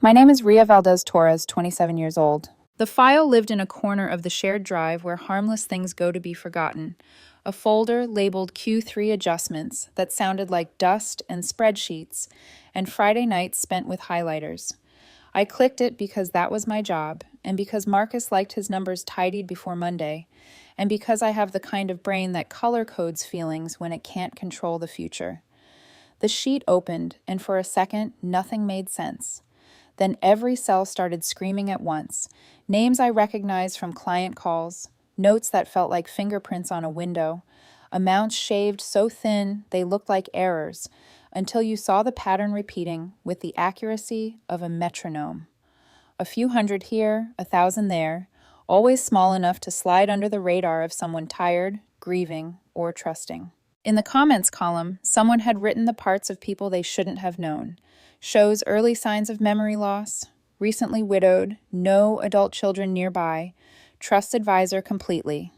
My name is Ria Valdez Torres, 27 years old. The file lived in a corner of the shared drive where harmless things go to be forgotten, a folder labeled Q3 adjustments that sounded like dust and spreadsheets, and Friday nights spent with highlighters. I clicked it because that was my job, and because Marcus liked his numbers tidied before Monday, and because I have the kind of brain that color codes feelings when it can't control the future. The sheet opened, and for a second, nothing made sense. Then every cell started screaming at once. Names I recognized from client calls, notes that felt like fingerprints on a window, amounts shaved so thin they looked like errors, until you saw the pattern repeating with the accuracy of a metronome. A few hundred here, 1,000 there, always small enough to slide under the radar of someone tired, grieving, or trusting. In the comments column, someone had written the parts of people they shouldn't have known. Shows early signs of memory loss, recently widowed, no adult children nearby, trust advisor completely.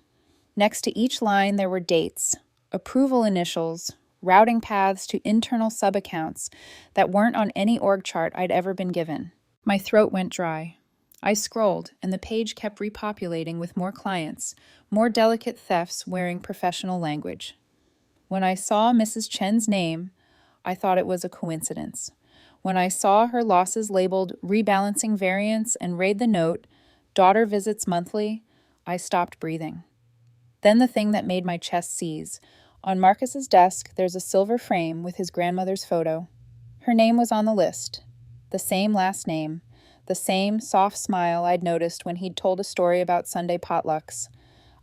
Next to each line there were dates, approval initials, routing paths to internal sub-accounts that weren't on any org chart I'd ever been given. My throat went dry. I scrolled, and the page kept repopulating with more clients, more delicate thefts wearing professional language. When I saw Mrs. Chen's name, I thought it was a coincidence. When I saw her losses labeled rebalancing variance and read the note, daughter visits monthly, I stopped breathing. Then the thing that made my chest seize. On Marcus's desk, there's a silver frame with his grandmother's photo. Her name was on the list. The same last name. The same soft smile I'd noticed when he'd told a story about Sunday potlucks.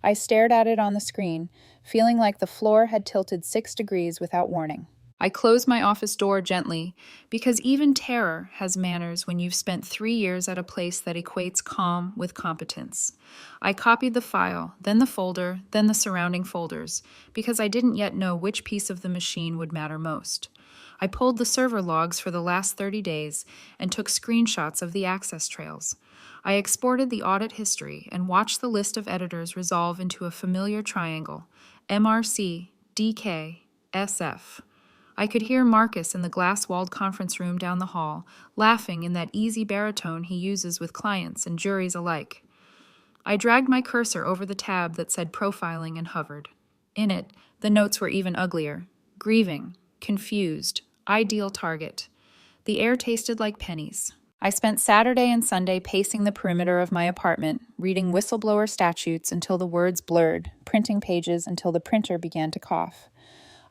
I stared at it on the screen, feeling like the floor had tilted 6 degrees without warning. I closed my office door gently, because even terror has manners when you've spent 3 years at a place that equates calm with competence. I copied the file, then the folder, then the surrounding folders, because I didn't yet know which piece of the machine would matter most. I pulled the server logs for the last 30 days and took screenshots of the access trails. I exported the audit history and watched the list of editors resolve into a familiar triangle: MRC, DK, SF. I could hear Marcus in the glass-walled conference room down the hall, laughing in that easy baritone he uses with clients and juries alike. I dragged my cursor over the tab that said profiling and hovered. In it, the notes were even uglier. Grieving, confused, ideal target. The air tasted like pennies. I spent Saturday and Sunday pacing the perimeter of my apartment, reading whistleblower statutes until the words blurred, printing pages until the printer began to cough.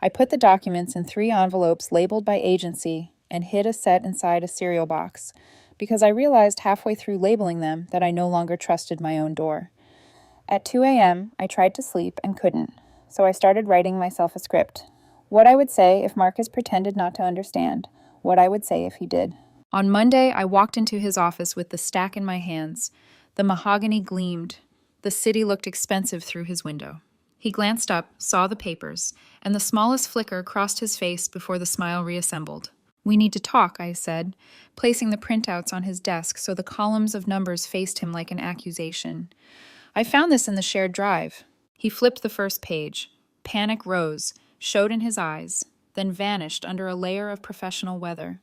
I put the documents in 3 envelopes labeled by agency and hid a set inside a cereal box, because I realized halfway through labeling them that I no longer trusted my own door. At 2 a.m., I tried to sleep and couldn't, so I started writing myself a script. What I would say if Marcus pretended not to understand, what I would say if he did. On Monday, I walked into his office with the stack in my hands. The mahogany gleamed. The city looked expensive through his window. He glanced up, saw the papers, and the smallest flicker crossed his face before the smile reassembled. "We need to talk," I said, placing the printouts on his desk so the columns of numbers faced him like an accusation. "I found this in the shared drive." He flipped the first page. Panic rose, showed in his eyes, then vanished under a layer of professional weather.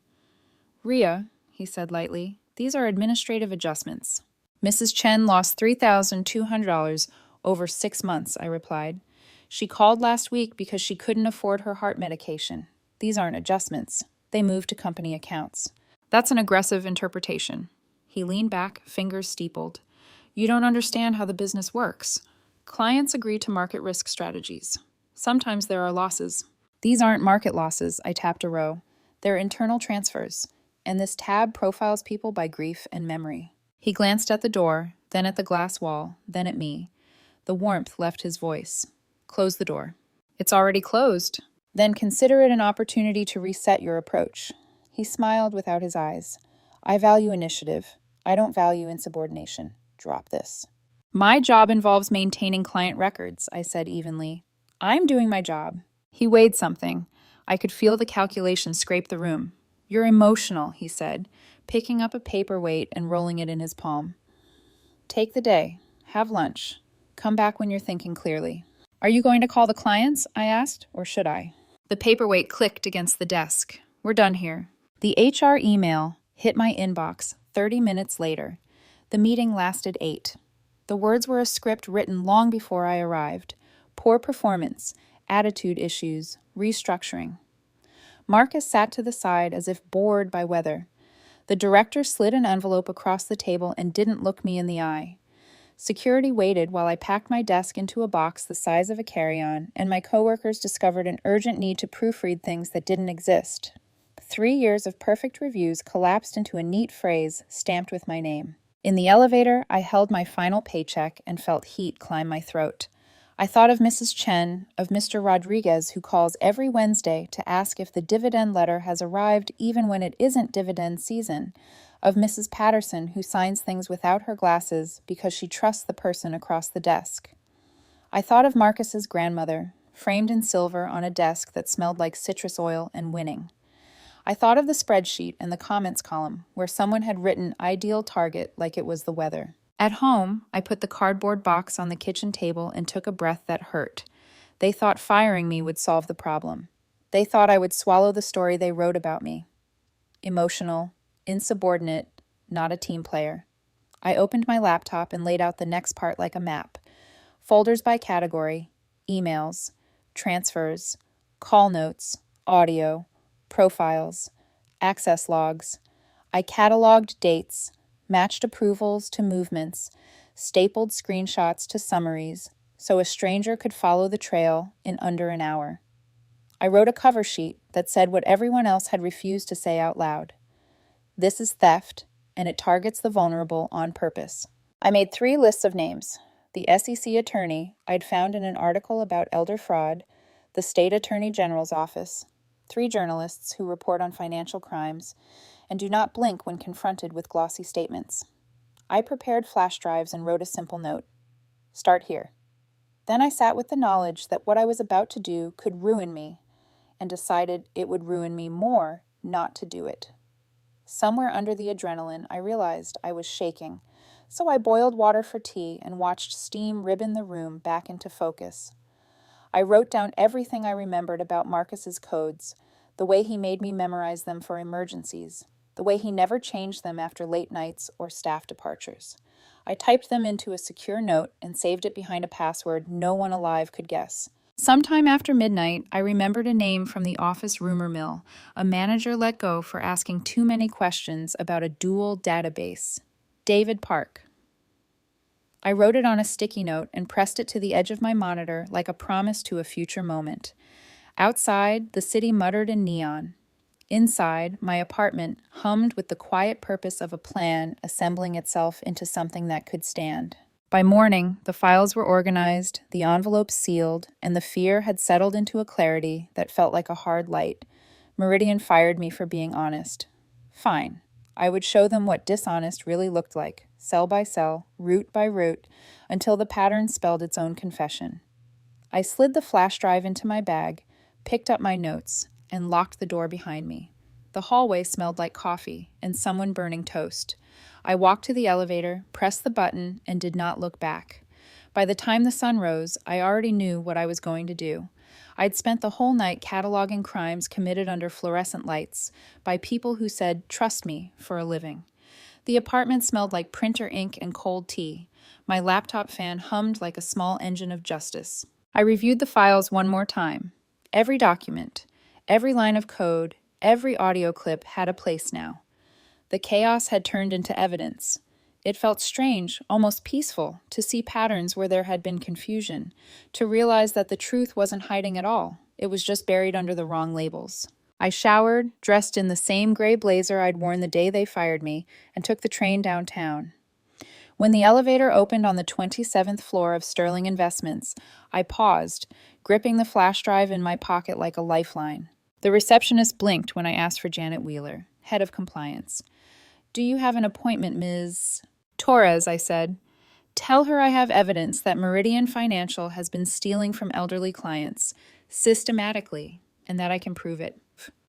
"Ria," he said lightly, "these are administrative adjustments." "Mrs. Chen lost $3,200 over 6 months," I replied. "She called last week because she couldn't afford her heart medication. These aren't adjustments. They moved to company accounts." "That's an aggressive interpretation." He leaned back, fingers steepled. "You don't understand how the business works. Clients agree to market risk strategies. Sometimes there are losses." "These aren't market losses," I tapped a row. "They're internal transfers, and this tab profiles people by grief and memory." He glanced at the door, then at the glass wall, then at me. The warmth left his voice. "Close the door." "It's already closed." "Then consider it an opportunity to reset your approach." He smiled without his eyes. "I value initiative. I don't value insubordination. Drop this." "My job involves maintaining client records," I said evenly. "I'm doing my job." He weighed something. I could feel the calculation scrape the room. "You're emotional," he said, picking up a paperweight and rolling it in his palm. "Take the day. Have lunch. Come back when you're thinking clearly." "Are you going to call the clients?" I asked, "or should I?" The paperweight clicked against the desk. "We're done here." The HR email, Hit my inbox 30 minutes later. The meeting lasted 8. The words were a script written long before I arrived. Poor performance, attitude issues, restructuring. Marcus sat to the side as if bored by weather. The director slid an envelope across the table and didn't look me in the eye. Security waited while I packed my desk into a box the size of a carry-on, and my coworkers discovered an urgent need to proofread things that didn't exist. 3 years of perfect reviews collapsed into a neat phrase stamped with my name. In the elevator, I held my final paycheck and felt heat climb my throat. I thought of Mrs. Chen, of Mr. Rodriguez, who calls every Wednesday to ask if the dividend letter has arrived even when it isn't dividend season, of Mrs. Patterson, who signs things without her glasses because she trusts the person across the desk. I thought of Marcus's grandmother, framed in silver on a desk that smelled like citrus oil and winning. I thought of the spreadsheet and the comments column, where someone had written ideal target like it was the weather. At home, I put the cardboard box on the kitchen table and took a breath that hurt. They thought firing me would solve the problem. They thought I would swallow the story they wrote about me. Emotional, insubordinate, not a team player. I opened my laptop and laid out the next part like a map. Folders by category, emails, transfers, call notes, audio, profiles, access logs. I cataloged dates, matched approvals to movements, stapled screenshots to summaries, so a stranger could follow the trail in under an hour. I wrote a cover sheet that said what everyone else had refused to say out loud. This is theft, and it targets the vulnerable on purpose. I made 3 lists of names. The SEC attorney I'd found in an article about elder fraud, the state attorney general's office, 3 journalists who report on financial crimes, and do not blink when confronted with glossy statements. I prepared flash drives and wrote a simple note. Start here. Then I sat with the knowledge that what I was about to do could ruin me, and decided it would ruin me more not to do it. Somewhere under the adrenaline, I realized I was shaking, so I boiled water for tea and watched steam ribbon the room back into focus. I wrote down everything I remembered about Marcus's codes, the way he made me memorize them for emergencies, the way he never changed them after late nights or staff departures. I typed them into a secure note and saved it behind a password no one alive could guess. Sometime after midnight, I remembered a name from the office rumor mill, a manager let go for asking too many questions about a dual database. David Park. I wrote it on a sticky note and pressed it to the edge of my monitor like a promise to a future moment. Outside, the city muttered in neon. Inside, my apartment hummed with the quiet purpose of a plan assembling itself into something that could stand. By morning, the files were organized, the envelopes sealed, and the fear had settled into a clarity that felt like a hard light. Meridian fired me for being honest. Fine. I would show them what dishonest really looked like, cell by cell, root by root, until the pattern spelled its own confession. I slid the flash drive into my bag, picked up my notes, and locked the door behind me. The hallway smelled like coffee and someone burning toast. I walked to the elevator, pressed the button, and did not look back. By the time the sun rose, I already knew what I was going to do. I'd spent the whole night cataloging crimes committed under fluorescent lights by people who said, "Trust me," for a living. The apartment smelled like printer ink and cold tea. My laptop fan hummed like a small engine of justice. I reviewed the files one more time. Every document, every line of code, every audio clip had a place now. The chaos had turned into evidence. It felt strange, almost peaceful, to see patterns where there had been confusion, to realize that the truth wasn't hiding at all. It was just buried under the wrong labels. I showered, dressed in the same gray blazer I'd worn the day they fired me, and took the train downtown. When the elevator opened on the 27th floor of Sterling Investments, I paused, gripping the flash drive in my pocket like a lifeline. The receptionist blinked when I asked for Janet Wheeler, head of compliance. "Do you have an appointment, Ms. Torres?" I said. "Tell her I have evidence that Meridian Financial has been stealing from elderly clients, systematically, and that I can prove it."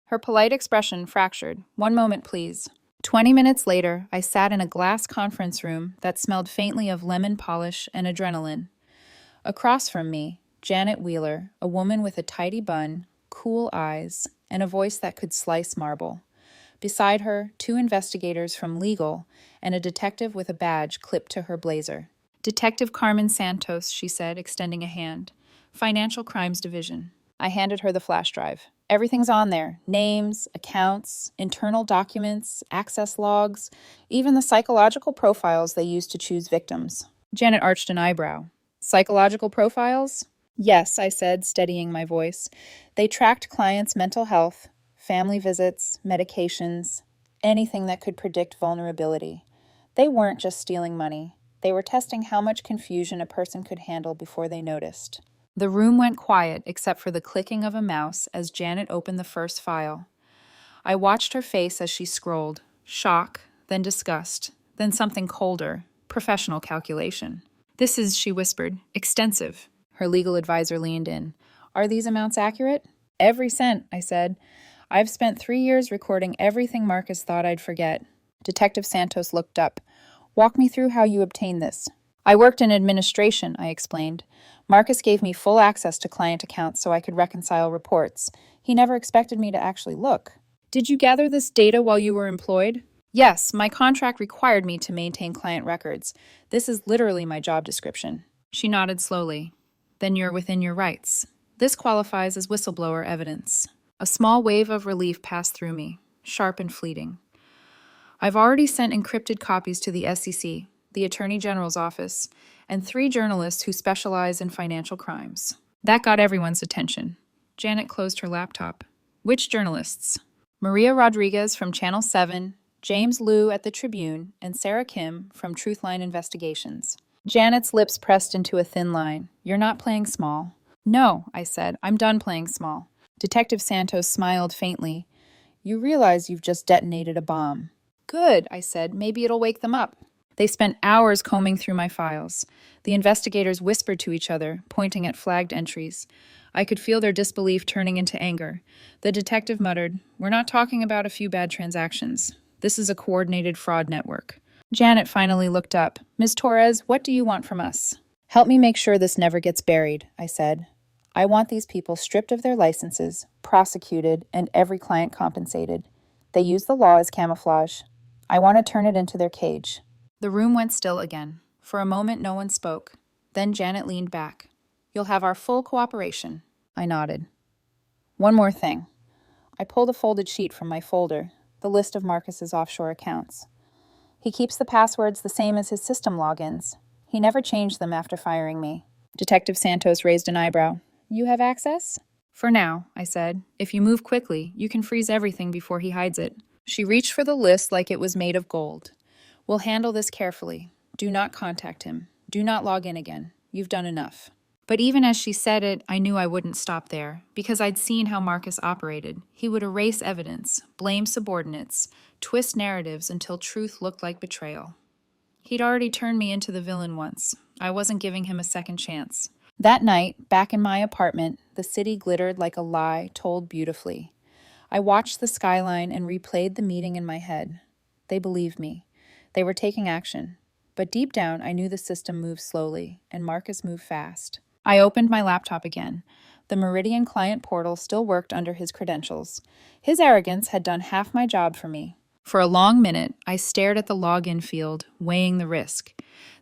Her polite expression fractured. "One moment, please." 20 minutes later, I sat in a glass conference room that smelled faintly of lemon polish and adrenaline. Across from me, Janet Wheeler, a woman with a tidy bun, cool eyes, and a voice that could slice marble. Beside her, 2 investigators from legal and a detective with a badge clipped to her blazer. Detective Carmen Santos, she said, extending a hand. Financial Crimes Division. I handed her the flash drive. Everything's on there. Names, accounts, internal documents, access logs, even the psychological profiles they used to choose victims. Janet arched an eyebrow. Psychological profiles? Yes, I said, steadying my voice. They tracked clients' mental health, family visits, medications, anything that could predict vulnerability. They weren't just stealing money. They were testing how much confusion a person could handle before they noticed. The room went quiet except for the clicking of a mouse as Janet opened the first file. I watched her face as she scrolled. Shock, then disgust, then something colder, professional calculation. This is, she whispered, extensive. Her legal advisor leaned in. Are these amounts accurate? Every cent, I said. I've spent 3 years recording everything Marcus thought I'd forget. Detective Santos looked up. Walk me through how you obtained this. I worked in administration, I explained. Marcus gave me full access to client accounts so I could reconcile reports. He never expected me to actually look. Did you gather this data while you were employed? Yes, my contract required me to maintain client records. This is literally my job description. She nodded slowly. Then you're within your rights. This qualifies as whistleblower evidence. A small wave of relief passed through me, sharp and fleeting. I've already sent encrypted copies to the SEC, the Attorney General's office, and 3 journalists who specialize in financial crimes. That got everyone's attention. Janet closed her laptop. Which journalists? Maria Rodriguez from Channel 7, James Liu at the Tribune, and Sarah Kim from Truthline Investigations. Janet's lips pressed into a thin line. You're not playing small. No, I said. I'm done playing small. Detective Santos smiled faintly. You realize you've just detonated a bomb. Good, I said. Maybe it'll wake them up. They spent hours combing through my files. The investigators whispered to each other, pointing at flagged entries. I could feel their disbelief turning into anger. The detective muttered, We're not talking about a few bad transactions. This is a coordinated fraud network. Janet finally looked up. Ms. Torres, what do you want from us? Help me make sure this never gets buried, I said. I want these people stripped of their licenses, prosecuted, and every client compensated. They use the law as camouflage. I want to turn it into their cage. The room went still again. For a moment, no one spoke. Then Janet leaned back. You'll have our full cooperation. I nodded. One more thing. I pulled a folded sheet from my folder, the list of Marcus's offshore accounts. He keeps the passwords the same as his system logins. He never changed them after firing me. Detective Santos raised an eyebrow. You have access? For now, I said. If you move quickly, you can freeze everything before he hides it. She reached for the list like it was made of gold. We'll handle this carefully. Do not contact him. Do not log in again. You've done enough. But even as she said it, I knew I wouldn't stop there, because I'd seen how Marcus operated. He would erase evidence, blame subordinates, twist narratives until truth looked like betrayal. He'd already turned me into the villain once. I wasn't giving him a second chance. That night, back in my apartment, the city glittered like a lie told beautifully. I watched the skyline and replayed the meeting in my head. They believed me. They were taking action. But deep down, I knew the system moved slowly, and Marcus moved fast. I opened my laptop again. The Meridian client portal still worked under his credentials. His arrogance had done half my job for me. For a long minute, I stared at the login field, weighing the risk.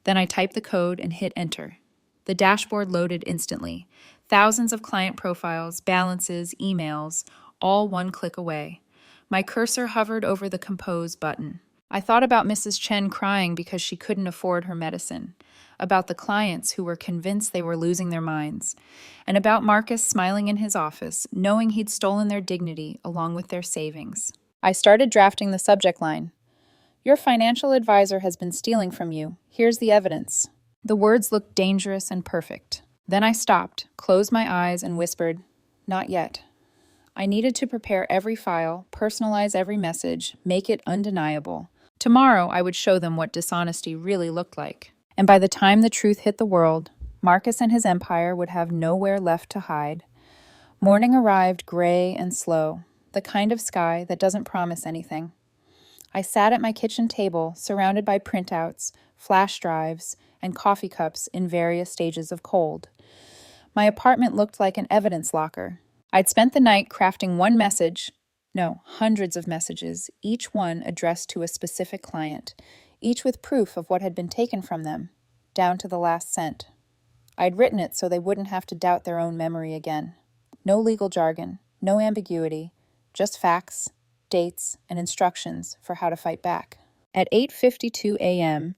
Then I typed the code and hit enter. The dashboard loaded instantly. Thousands of client profiles, balances, emails, all one click away. My cursor hovered over the compose button. I thought about Mrs. Chen crying because she couldn't afford her medicine, about the clients who were convinced they were losing their minds, and about Marcus smiling in his office, knowing he'd stolen their dignity along with their savings. I started drafting the subject line. Your financial advisor has been stealing from you. Here's the evidence. The words looked dangerous and perfect. Then I stopped, closed my eyes, and whispered, Not yet. I needed to prepare every file, personalize every message, make it undeniable. Tomorrow, I would show them what dishonesty really looked like. And by the time the truth hit the world, Marcus and his empire would have nowhere left to hide. Morning arrived gray and slow, the kind of sky that doesn't promise anything. I sat at my kitchen table, surrounded by printouts, flash drives, and coffee cups in various stages of cold. My apartment looked like an evidence locker. I'd spent the night crafting one message, No, hundreds of messages, each one addressed to a specific client, each with proof of what had been taken from them, down to the last cent. I'd written it so they wouldn't have to doubt their own memory again. No legal jargon, no ambiguity, just facts, dates, and instructions for how to fight back. At 8:52 a.m.,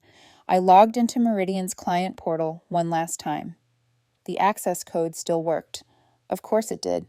I logged into Meridian's client portal one last time. The access code still worked. Of course it did.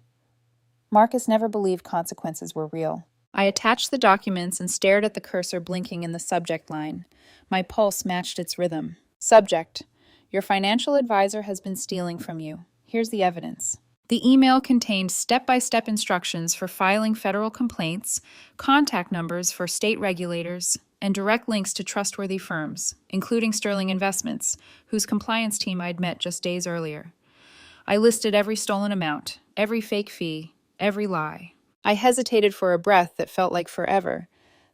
Marcus never believed consequences were real. I attached the documents and stared at the cursor blinking in the subject line. My pulse matched its rhythm. Subject: Your financial advisor has been stealing from you. Here's the evidence. The email contained step-by-step instructions for filing federal complaints, contact numbers for state regulators, and direct links to trustworthy firms, including Sterling Investments, whose compliance team I'd met just days earlier. I listed every stolen amount, every fake fee, every lie. I hesitated for a breath that felt like forever.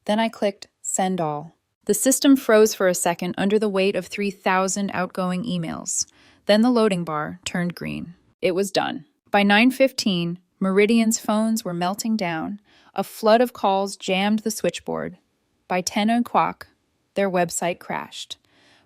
Then I clicked Send All. The system froze for a second under the weight of 3,000 outgoing emails. Then the loading bar turned green. It was done. By 9:15, Meridian's phones were melting down. A flood of calls jammed the switchboard. By 10 o'clock, their website crashed.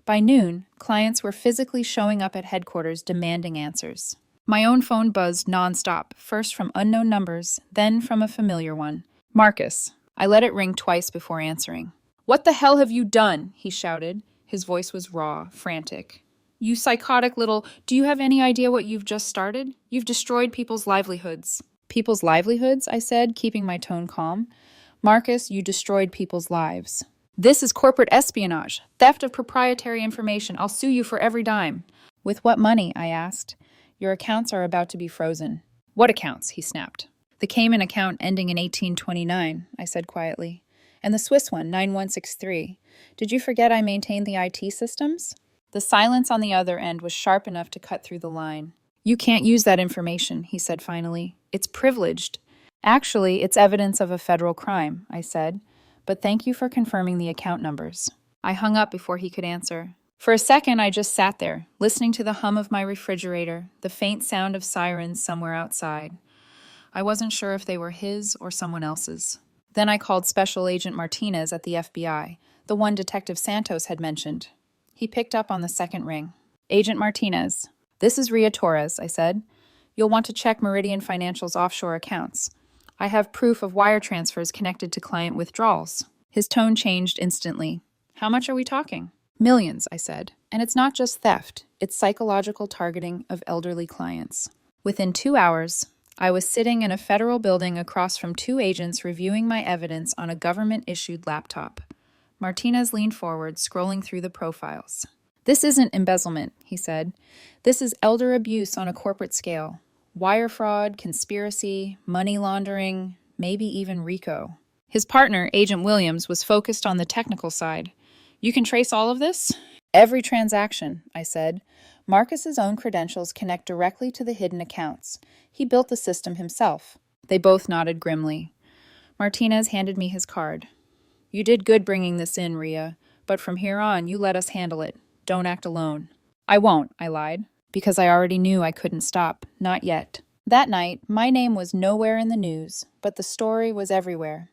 By noon, clients were physically showing up at headquarters demanding answers. My own phone buzzed nonstop, first from unknown numbers, then from a familiar one. Marcus. I let it ring twice before answering. "What the hell have you done?" he shouted. His voice was raw, frantic. "You psychotic little... Do you have any idea what you've just started? You've destroyed people's livelihoods." "People's livelihoods?" I said, keeping my tone calm. "Marcus, you destroyed people's lives. This is corporate espionage, theft of proprietary information. I'll sue you for every dime." "With what money?" I asked. "Your accounts are about to be frozen." "What accounts?" he snapped. "The Cayman account ending in 1829, I said quietly. "And the Swiss one, 9163. Did you forget I maintained the IT systems?" The silence on the other end was sharp enough to cut through the line. "You can't use that information," he said finally. "It's privileged." "Actually, it's evidence of a federal crime," I said. "But thank you for confirming the account numbers." I hung up before he could answer. For a second, I just sat there, listening to the hum of my refrigerator, the faint sound of sirens somewhere outside. I wasn't sure if they were his or someone else's. Then I called Special Agent Martinez at the FBI, the one Detective Santos had mentioned. He picked up on the second ring. "Agent Martinez." "This is Ria Torres," I said. "You'll want to check Meridian Financial's offshore accounts. I have proof of wire transfers connected to client withdrawals." His tone changed instantly. "How much are we talking?" "Millions," I said. "And it's not just theft, it's psychological targeting of elderly clients." Within 2 hours, I was sitting in a federal building across from 2 agents reviewing my evidence on a government-issued laptop. Martinez leaned forward, scrolling through the profiles. "This isn't embezzlement," he said. "This is elder abuse on a corporate scale. Wire fraud, conspiracy, money laundering, maybe even RICO." His partner, Agent Williams, was focused on the technical side. "You can trace all of this?" "Every transaction," I said. "Marcus's own credentials connect directly to the hidden accounts. He built the system himself." They both nodded grimly. Martinez handed me his card. "You did good bringing this in, Ria, but from here on, you let us handle it. Don't act alone." "I won't," I lied, because I already knew I couldn't stop. Not yet. That night, my name was nowhere in the news, but the story was everywhere.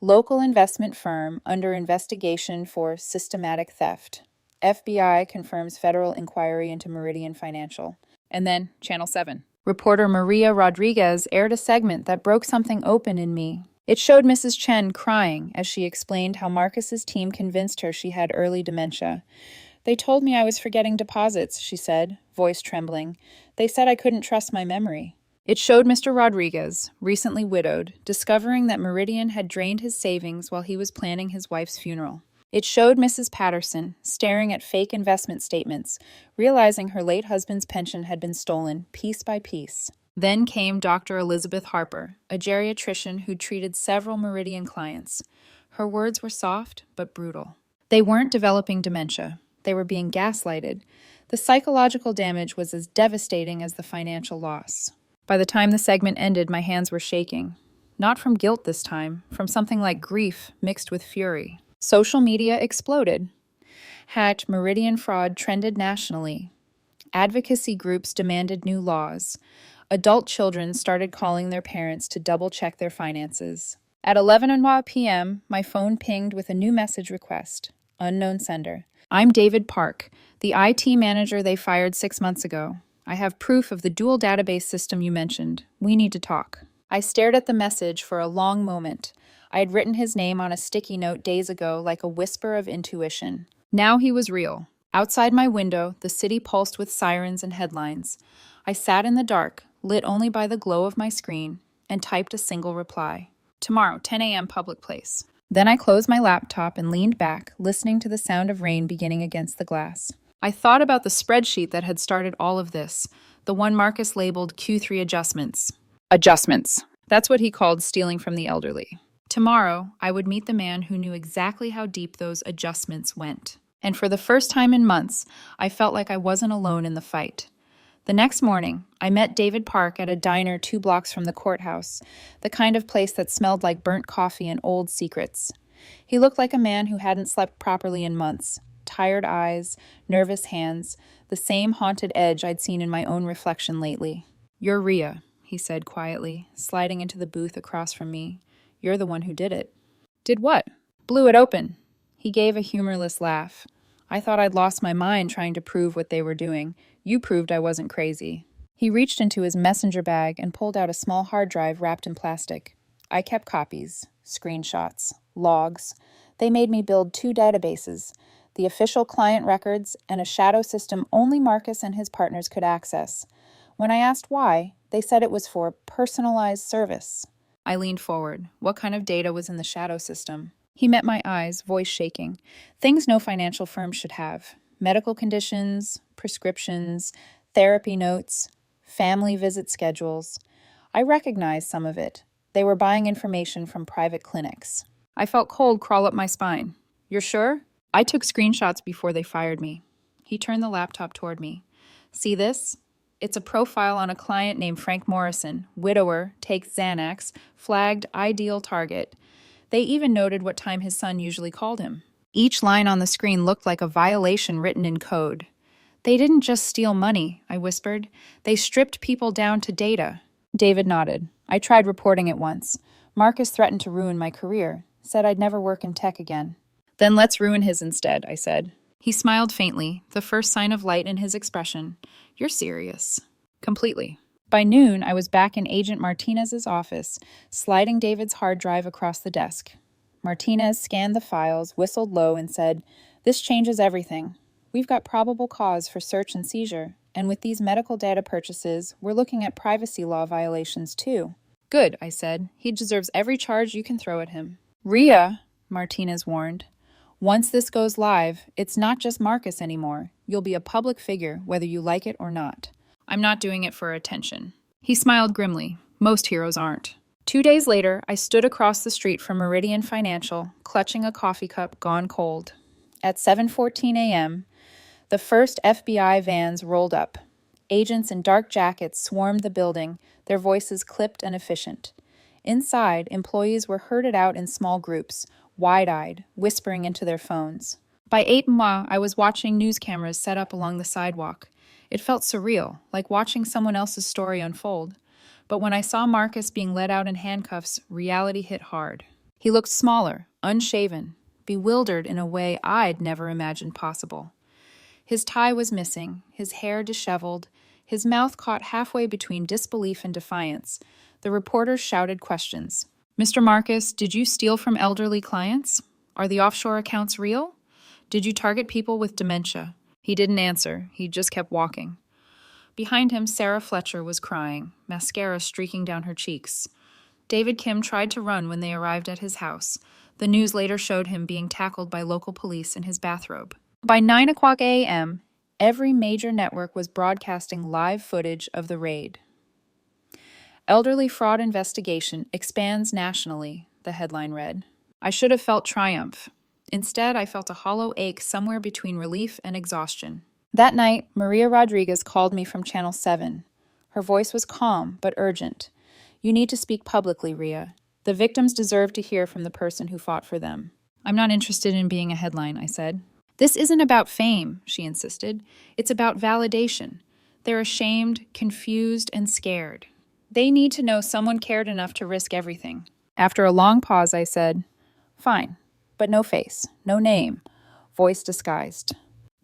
Local investment firm under investigation for systematic theft. FBI confirms federal inquiry into Meridian Financial. And then, Channel 7. Reporter Maria Rodriguez aired a segment that broke something open in me. It showed Mrs. Chen crying as she explained how Marcus's team convinced her she had early dementia. "They told me I was forgetting deposits," she said, voice trembling. "They said I couldn't trust my memory." It showed Mr. Rodriguez, recently widowed, discovering that Meridian had drained his savings while he was planning his wife's funeral. It showed Mrs. Patterson, staring at fake investment statements, realizing her late husband's pension had been stolen, piece by piece. Then came Dr. Elizabeth Harper, a geriatrician who treated several Meridian clients. Her words were soft, but brutal. They weren't developing dementia. They were being gaslighted. The psychological damage was as devastating as the financial loss. By the time the segment ended, my hands were shaking. Not from guilt this time, from something like grief mixed with fury. Social media exploded. #Meridian fraud trended nationally. Advocacy groups demanded new laws. Adult children started calling their parents to double-check their finances. At 11 p.m., my phone pinged with a new message request. Unknown sender. I'm David Park, the IT manager they fired 6 months ago. I have proof of the dual database system you mentioned. We need to talk. I stared at the message for a long moment. I had written his name on a sticky note days ago like a whisper of intuition. Now he was real. Outside my window, the city pulsed with sirens and headlines. I sat in the dark, lit only by the glow of my screen, and typed a single reply. Tomorrow, 10 a.m. public place. Then I closed my laptop and leaned back, listening to the sound of rain beginning against the glass. I thought about the spreadsheet that had started all of this, the one Marcus labeled Q3 adjustments. Adjustments. That's what he called stealing from the elderly. Tomorrow, I would meet the man who knew exactly how deep those adjustments went. And for the first time in months, I felt like I wasn't alone in the fight. The next morning, I met David Park at a diner 2 blocks from the courthouse, the kind of place that smelled like burnt coffee and old secrets. He looked like a man who hadn't slept properly in months. Tired eyes, nervous hands, the same haunted edge I'd seen in my own reflection lately. You're Rhea, he said quietly, sliding into the booth across from me. You're the one who did it. Did what? Blew it open. He gave a humorless laugh. I thought I'd lost my mind trying to prove what they were doing. You proved I wasn't crazy. He reached into his messenger bag and pulled out a small hard drive wrapped in plastic. I kept copies, screenshots, logs. They made me build 2 databases, the official client records and a shadow system only Marcus and his partners could access. When I asked why, they said it was for personalized service. I leaned forward. What kind of data was in the shadow system? He met my eyes, voice shaking. Things no financial firm should have. Medical conditions, prescriptions, therapy notes, family visit schedules. I recognized some of it. They were buying information from private clinics. I felt cold crawl up my spine. You're sure? I took screenshots before they fired me. He turned the laptop toward me. See this? It's a profile on a client named Frank Morrison, widower, takes Xanax, flagged ideal target. They even noted what time his son usually called him. Each line on the screen looked like a violation written in code. They didn't just steal money, I whispered. They stripped people down to data. David nodded. I tried reporting it once. Marcus threatened to ruin my career, said I'd never work in tech again. Then let's ruin his instead, I said. He smiled faintly, the first sign of light in his expression. You're serious. Completely. By noon, I was back in Agent Martinez's office, sliding David's hard drive across the desk. Martinez scanned the files, whistled low, and said, This changes everything. We've got probable cause for search and seizure, and with these medical data purchases, we're looking at privacy law violations too. Good, I said. He deserves every charge you can throw at him. Rhea, Martinez warned. Once this goes live, it's not just Marcus anymore. You'll be a public figure, whether you like it or not. I'm not doing it for attention. He smiled grimly. Most heroes aren't. 2 days later, I stood across the street from Meridian Financial, clutching a coffee cup gone cold. At 7:14 a.m., the first FBI vans rolled up. Agents in dark jackets swarmed the building, their voices clipped and efficient. Inside, employees were herded out in small groups, wide-eyed, whispering into their phones. By 8 m, I was watching news cameras set up along the sidewalk. It felt surreal, like watching someone else's story unfold. But when I saw Marcus being led out in handcuffs, reality hit hard. He looked smaller, unshaven, bewildered in a way I'd never imagined possible. His tie was missing, his hair disheveled, his mouth caught halfway between disbelief and defiance. The reporters shouted questions. Mr. Marcus, did you steal from elderly clients? Are the offshore accounts real? Did you target people with dementia? He didn't answer. He just kept walking. Behind him, Sarah Fletcher was crying, mascara streaking down her cheeks. David Kim tried to run when they arrived at his house. The news later showed him being tackled by local police in his bathrobe. By 9 a.m., every major network was broadcasting live footage of the raid. Elderly fraud investigation expands nationally, the headline read. I should have felt triumph. Instead, I felt a hollow ache somewhere between relief and exhaustion. That night, Maria Rodriguez called me from Channel 7. Her voice was calm but urgent. You need to speak publicly, Rhea. The victims deserve to hear from the person who fought for them. I'm not interested in being a headline, I said. This isn't about fame, she insisted. It's about validation. They're ashamed, confused, and scared. They need to know someone cared enough to risk everything. After a long pause, I said, "Fine, but no face, no name, voice disguised."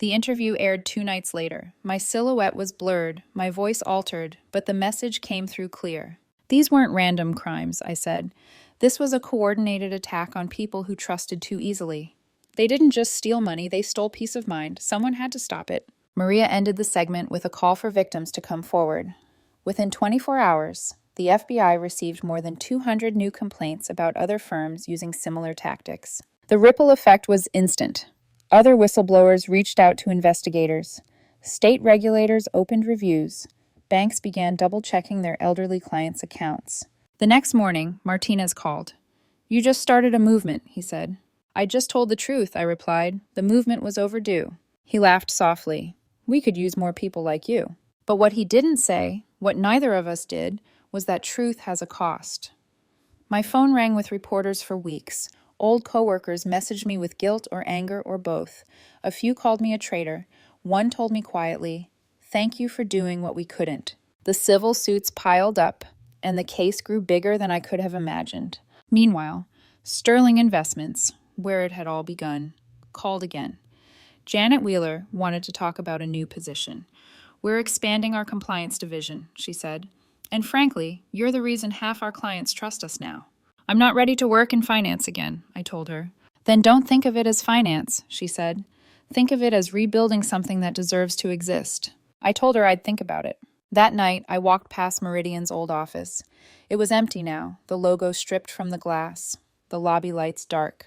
The interview aired 2 nights later. My silhouette was blurred, my voice altered, but the message came through clear. These weren't random crimes, I said. This was a coordinated attack on people who trusted too easily. They didn't just steal money, they stole peace of mind. Someone had to stop it. Maria ended the segment with a call for victims to come forward. Within 24 hours, the FBI received more than 200 new complaints about other firms using similar tactics. The ripple effect was instant. Other whistleblowers reached out to investigators. State regulators opened reviews. Banks began double-checking their elderly clients' accounts. The next morning, Martinez called. "You just started a movement," he said. "I just told the truth," I replied. "The movement was overdue." He laughed softly. "We could use more people like you." But what he didn't say, what neither of us did, was that truth has a cost. My phone rang with reporters for weeks. Old coworkers messaged me with guilt or anger or both. A few called me a traitor. One told me quietly, "Thank you for doing what we couldn't." The civil suits piled up, and the case grew bigger than I could have imagined. Meanwhile, Sterling Investments, where it had all begun, called again. Janet Wheeler wanted to talk about a new position. "We're expanding our compliance division," she said. "And frankly, you're the reason half our clients trust us now." "I'm not ready to work in finance again," I told her. "Then don't think of it as finance," she said. "Think of it as rebuilding something that deserves to exist." I told her I'd think about it. That night, I walked past Meridian's old office. It was empty now, the logo stripped from the glass, the lobby lights dark.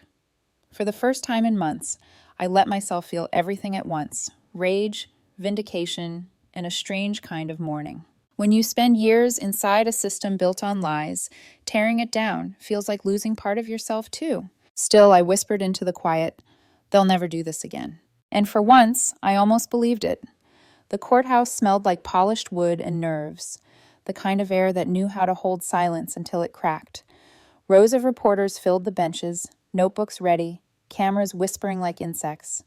For the first time in months, I let myself feel everything at once: rage, vindication, and a strange kind of mourning. When you spend years inside a system built on lies, tearing it down feels like losing part of yourself too. Still, I whispered into the quiet, "They'll never do this again." And for once, I almost believed it. The courthouse smelled like polished wood and nerves, the kind of air that knew how to hold silence until it cracked. Rows of reporters filled the benches, notebooks ready, cameras whispering like insects.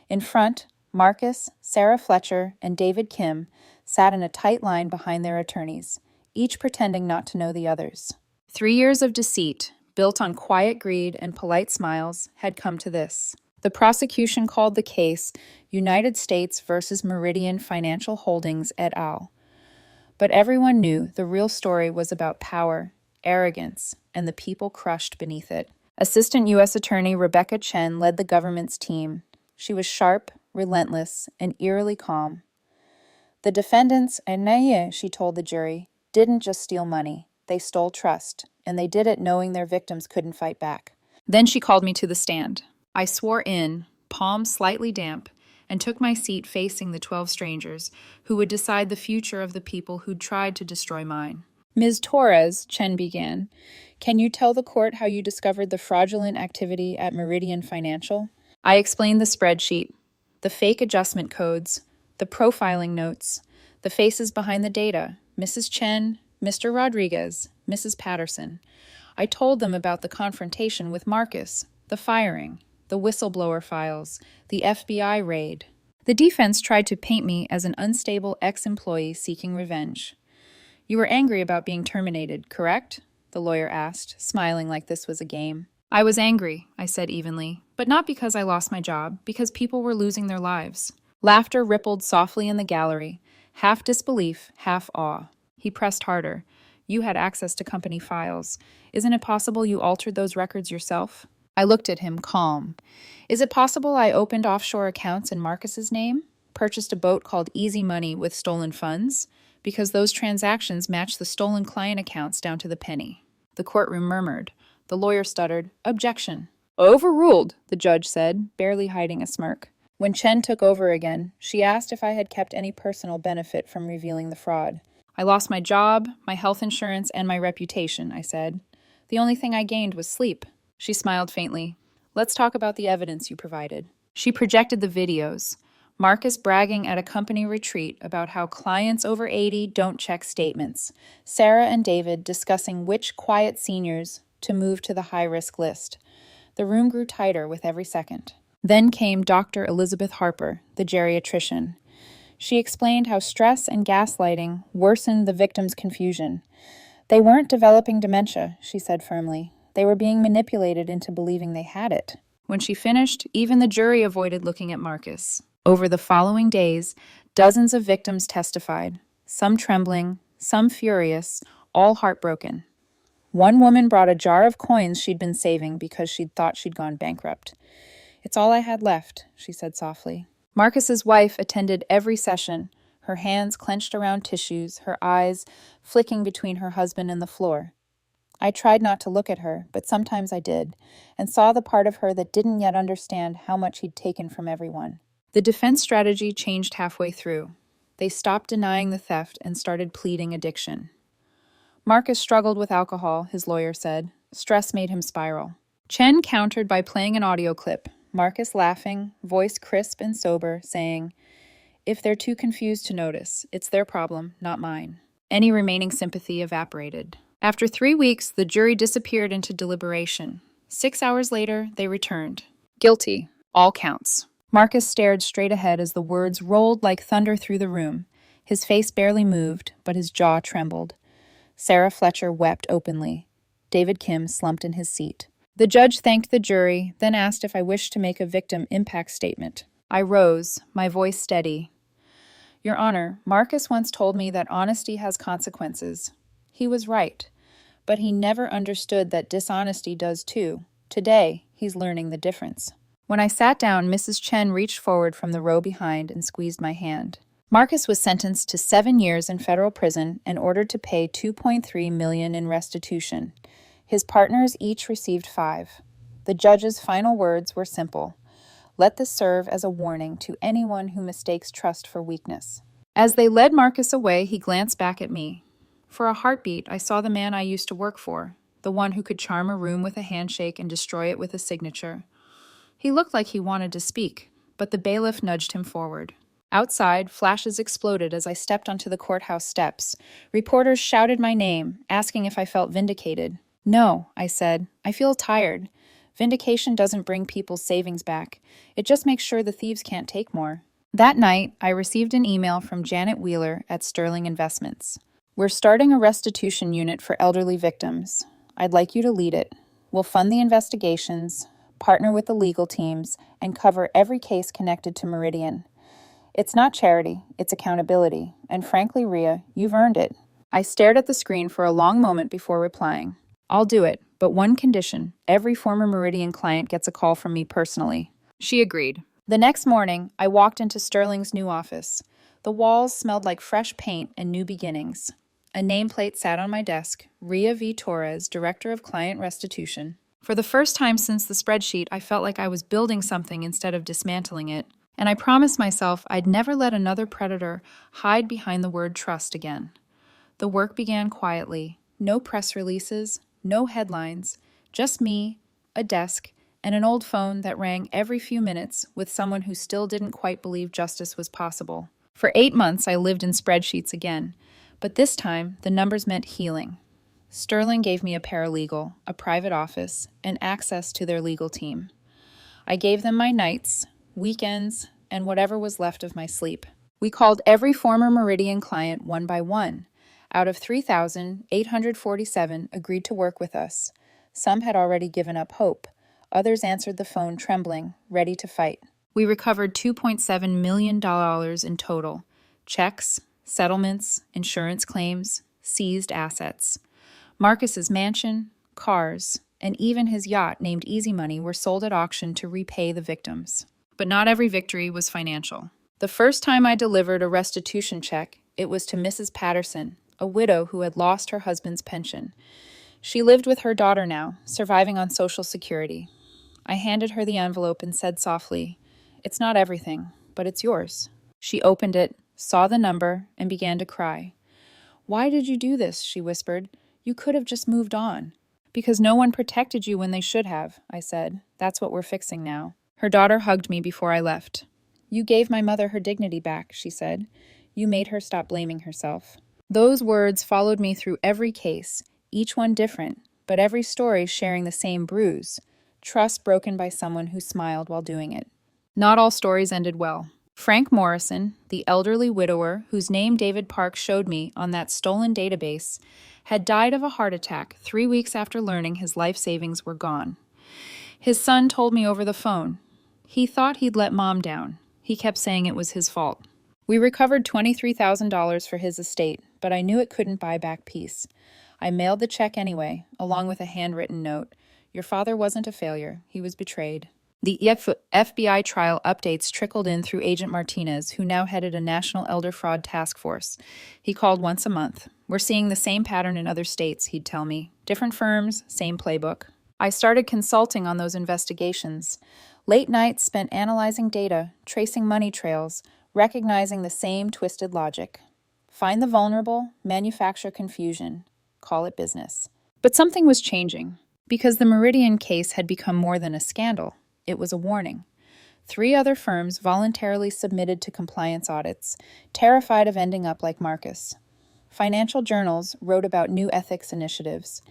In front, Marcus, Sarah Fletcher, and David Kim sat in a tight line behind their attorneys, each pretending not to know the others. 3 years of deceit, built on quiet greed and polite smiles, had come to this. The prosecution called the case United States versus Meridian Financial Holdings et al. But everyone knew the real story was about power, arrogance, and the people crushed beneath it. Assistant U.S. Attorney Rebecca Chen led the government's team. She was sharp, relentless, and eerily calm. "The defendants, she told the jury, didn't just steal money. They stole trust, and they did it knowing their victims couldn't fight back." Then she called me to the stand. I swore in, palms slightly damp, and took my seat facing the 12 strangers who would decide the future of the people who'd tried to destroy mine. "Ms. Torres," Chen began, "can you tell the court how you discovered the fraudulent activity at Meridian Financial?" I explained the spreadsheet, the fake adjustment codes, the profiling notes, the faces behind the data, Mrs. Chen, Mr. Rodriguez, Mrs. Patterson. I told them about the confrontation with Marcus, the firing, the whistleblower files, the FBI raid. The defense tried to paint me as an unstable ex-employee seeking revenge. "You were angry about being terminated, correct?" the lawyer asked, smiling like this was a game. "I was angry," I said evenly, "but not because I lost my job, because people were losing their lives." Laughter rippled softly in the gallery, half disbelief, half awe. He pressed harder. "You had access to company files. Isn't it possible you altered those records yourself?" I looked at him, calm. "Is it possible I opened offshore accounts in Marcus's name? Purchased a boat called Easy Money with stolen funds? Because those transactions matched the stolen client accounts down to the penny." The courtroom murmured. The lawyer stuttered, "Objection." "Overruled," the judge said, barely hiding a smirk. When Chen took over again, she asked if I had kept any personal benefit from revealing the fraud. "I lost my job, my health insurance, and my reputation," I said. "The only thing I gained was sleep." She smiled faintly. "Let's talk about the evidence you provided." She projected the videos. Marcus bragging at a company retreat about how clients over 80 don't check statements. Sarah and David discussing which quiet seniors to move to the high-risk list. The room grew tighter with every second. Then came Dr. Elizabeth Harper, the geriatrician. She explained how stress and gaslighting worsened the victim's confusion. They weren't developing dementia, she said firmly. They were being manipulated into believing they had it. When she finished, even the jury avoided looking at Marcus. Over the following days, dozens of victims testified, some trembling, some furious, all heartbroken. One woman brought a jar of coins she'd been saving because she'd thought she'd gone bankrupt. "It's all I had left," she said softly. Marcus's wife attended every session, her hands clenched around tissues, her eyes flicking between her husband and the floor. I tried not to look at her, but sometimes I did, and saw the part of her that didn't yet understand how much he'd taken from everyone. The defense strategy changed halfway through. They stopped denying the theft and started pleading addiction. Marcus struggled with alcohol, his lawyer said. Stress made him spiral. Chen countered by playing an audio clip, Marcus laughing, voice crisp and sober, saying, "If they're too confused to notice, it's their problem, not mine." Any remaining sympathy evaporated. After 3 weeks, the jury disappeared into deliberation. 6 hours later, they returned. Guilty. All counts. Marcus stared straight ahead as the words rolled like thunder through the room. His face barely moved, but his jaw trembled. Sarah Fletcher wept openly. David Kim slumped in his seat. The judge thanked the jury, then asked if I wished to make a victim impact statement. I rose, my voice steady. "Your Honor, Marcus once told me that honesty has consequences. He was right, but he never understood that dishonesty does too. Today, he's learning the difference." When I sat down, Mrs. Chen reached forward from the row behind and squeezed my hand. Marcus was sentenced to 7 years in federal prison and ordered to pay $2.3 million in restitution. His partners each received 5. The judge's final words were simple. Let this serve as a warning to anyone who mistakes trust for weakness. As they led Marcus away, he glanced back at me. For a heartbeat, I saw the man I used to work for, the one who could charm a room with a handshake and destroy it with a signature. He looked like he wanted to speak, but the bailiff nudged him forward. Outside, flashes exploded as I stepped onto the courthouse steps. Reporters shouted my name, asking if I felt vindicated. "No," I said. "I feel tired. Vindication doesn't bring people's savings back. It just makes sure the thieves can't take more." That night, I received an email from Janet Wheeler at Sterling Investments. "We're starting a restitution unit for elderly victims. I'd like you to lead it. We'll fund the investigations, partner with the legal teams, and cover every case connected to Meridian. It's not charity, it's accountability. And frankly, Rhea, you've earned it." I stared at the screen for a long moment before replying. "I'll do it, but one condition. Every former Meridian client gets a call from me personally." She agreed. The next morning, I walked into Sterling's new office. The walls smelled like fresh paint and new beginnings. A nameplate sat on my desk, Rhea V. Torres, Director of Client Restitution. For the first time since the spreadsheet, I felt like I was building something instead of dismantling it. And I promised myself I'd never let another predator hide behind the word trust again. The work began quietly. No press releases, no headlines, just me, a desk, and an old phone that rang every few minutes with someone who still didn't quite believe justice was possible. For 8 months, I lived in spreadsheets again, but this time, the numbers meant healing. Sterling gave me a paralegal, a private office, and access to their legal team. I gave them my nights, weekends, and whatever was left of my sleep. We called every former Meridian client one by one. Out of 3,847 agreed to work with us. Some had already given up hope. Others answered the phone trembling, ready to fight. We recovered $2.7 million in total. Checks, settlements, insurance claims, seized assets. Marcus's mansion, cars, and even his yacht named Easy Money were sold at auction to repay the victims. But not every victory was financial. The first time I delivered a restitution check, it was to Mrs. Patterson, a widow who had lost her husband's pension. She lived with her daughter now, surviving on Social Security. I handed her the envelope and said softly, "It's not everything, but it's yours." She opened it, saw the number, and began to cry. "Why did you do this?" she whispered. "You could have just moved on." "Because no one protected you when they should have," I said. "That's what we're fixing now." Her daughter hugged me before I left. "You gave my mother her dignity back," she said. "You made her stop blaming herself." Those words followed me through every case, each one different, but every story sharing the same bruise, trust broken by someone who smiled while doing it. Not all stories ended well. Frank Morrison, the elderly widower whose name David Park showed me on that stolen database, had died of a heart attack 3 weeks after learning his life savings were gone. His son told me over the phone. He thought he'd let Mom down. He kept saying it was his fault. We recovered $23,000 for his estate, but I knew it couldn't buy back peace. I mailed the check anyway, along with a handwritten note. Your father wasn't a failure. He was betrayed. The FBI trial updates trickled in through Agent Martinez, who now headed a national elder fraud task force. He called once a month. We're seeing the same pattern in other states, he'd tell me. Different firms, same playbook. I started consulting on those investigations. Late nights spent analyzing data, tracing money trails, recognizing the same twisted logic. Find the vulnerable, manufacture confusion. Call it business. But something was changing, because the Meridian case had become more than a scandal. It was a warning. 3 other firms voluntarily submitted to compliance audits, terrified of ending up like Marcus. Financial journals wrote about new ethics initiatives.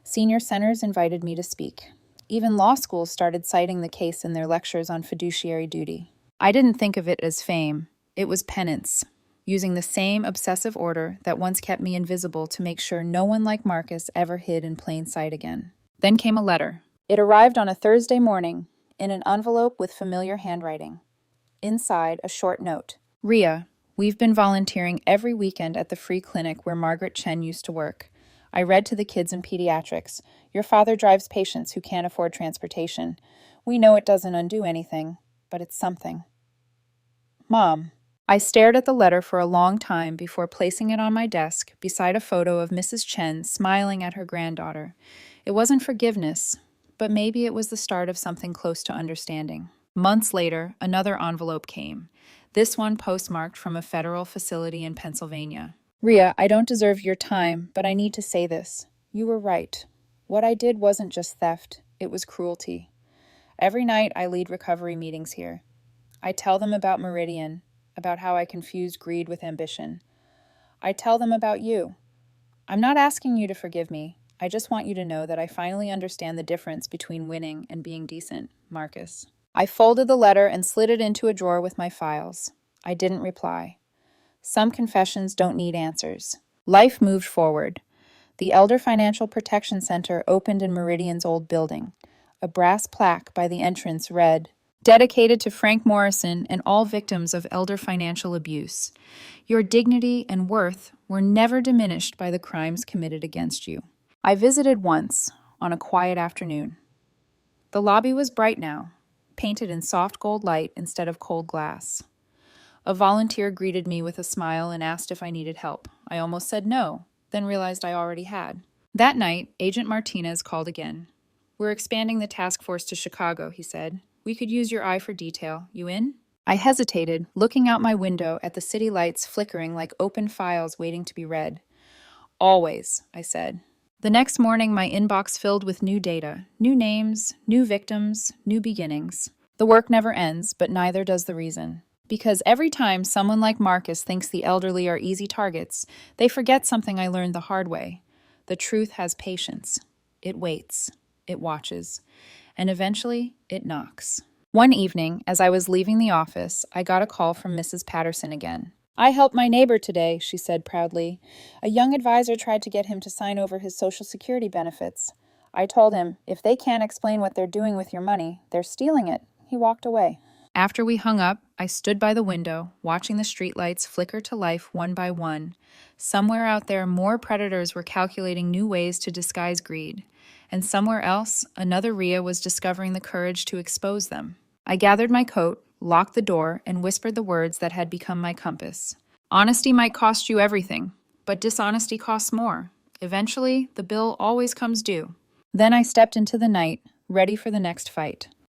Senior centers invited me to speak. Even law schools started citing the case in their lectures on fiduciary duty. I didn't think of it as fame. It was penance, using the same obsessive order that once kept me invisible to make sure no one like Marcus ever hid in plain sight again. Then came a letter. It arrived on a Thursday morning, in an envelope with familiar handwriting. Inside, a short note. Ria, we've been volunteering every weekend at the free clinic where Margaret Chen used to work. I read to the kids in pediatrics. Your father drives patients who can't afford transportation. We know it doesn't undo anything, but it's something. Mom. I stared at the letter for a long time before placing it on my desk beside a photo of Mrs. Chen smiling at her granddaughter. It wasn't forgiveness, but maybe it was the start of something close to understanding. Months later, another envelope came, this one postmarked from a federal facility in Pennsylvania. Ria, I don't deserve your time, but I need to say this. You were right. What I did wasn't just theft, it was cruelty. Every night I lead recovery meetings here. I tell them about Meridian, about how I confused greed with ambition. I tell them about you. I'm not asking you to forgive me. I just want you to know that I finally understand the difference between winning and being decent, Marcus. I folded the letter and slid it into a drawer with my files. I didn't reply. Some confessions don't need answers. Life moved forward. The Elder Financial Protection Center opened in Meridian's old building. A brass plaque by the entrance read, "Dedicated to Frank Morrison and all victims of elder financial abuse. Your dignity and worth were never diminished by the crimes committed against you." I visited once, on a quiet afternoon. The lobby was bright now, painted in soft gold light instead of cold glass. A volunteer greeted me with a smile and asked if I needed help. I almost said no, then realized I already had. That night, Agent Martinez called again. "We're expanding the task force to Chicago," he said. "We could use your eye for detail. You in?" I hesitated, looking out my window at the city lights flickering like open files waiting to be read. "Always," I said. The next morning, my inbox filled with new data, new names, new victims, new beginnings. The work never ends, but neither does the reason. Because every time someone like Marcus thinks the elderly are easy targets, they forget something I learned the hard way. The truth has patience. It waits. It watches. And eventually, it knocks. One evening, as I was leaving the office, I got a call from Mrs. Patterson again. "I helped my neighbor today," she said proudly. "A young advisor tried to get him to sign over his Social Security benefits. I told him, if they can't explain what they're doing with your money, they're stealing it." He walked away. After we hung up, I stood by the window, watching the streetlights flicker to life one by one. Somewhere out there, more predators were calculating new ways to disguise greed. And somewhere else, another Ria was discovering the courage to expose them. I gathered my coat, locked the door, and whispered the words that had become my compass. Honesty might cost you everything, but dishonesty costs more. Eventually, the bill always comes due. Then I stepped into the night, ready for the next fight.